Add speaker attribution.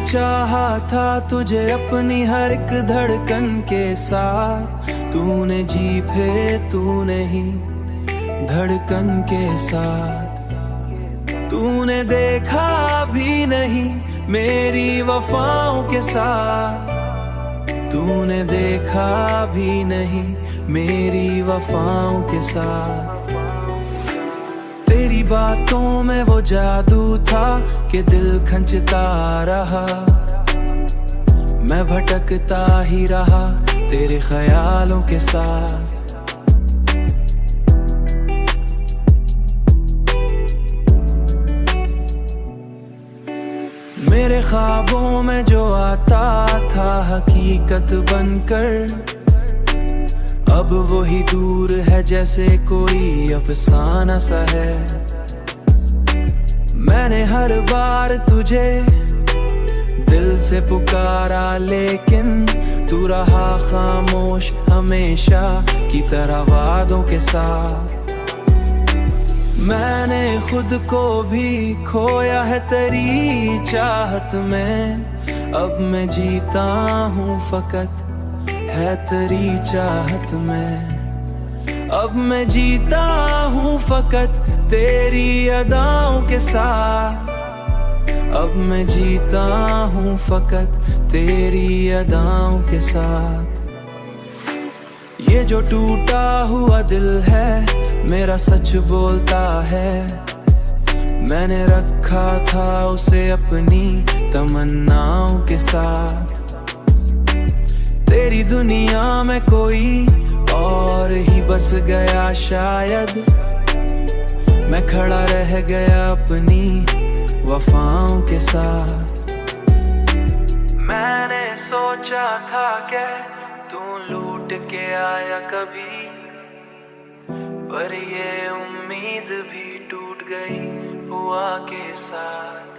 Speaker 1: चाहा था तुझे अपनी हर एक धड़कन के साथ, तूने जी फिर तूने ही धड़कन के साथ। तूने देखा भी नहीं मेरी वफाओं के साथ, तूने देखा भी नहीं मेरी वफाओं के साथ। तेरी बातों में वो जादू था कि दिल खंचता रहा, मैं भटकता ही रहा तेरे ख्यालों के साथ। मेरे ख्वाबों में जो आता था हकीकत बनकर, अब वही दूर है जैसे कोई अफसाना सा है। मैंने हर बार तुझे दिल से पुकारा, लेकिन तू रहा खामोश हमेशा की तरह वादों के साथ। मैंने खुद को भी खोया है तेरी चाहत में, अब मैं जीता हूँ फकत है तेरी चाहत में। अब मैं जीता हूँ फकत तेरी अदाओं के साथ, अब मैं जीता हूँ फकत तेरी अदाओं के साथ। ये जो टूटा हुआ दिल है मेरा सच बोलता है, मैंने रखा था उसे अपनी तमन्नाओं के साथ। तेरी दुनिया में कोई और ही बस गया शायद, मैं खड़ा रह गया अपनी वफाओं के साथ। मैंने सोचा था कि तू लूट के आया कभी, पर ये उम्मीद भी टूट गई हुआ के साथ।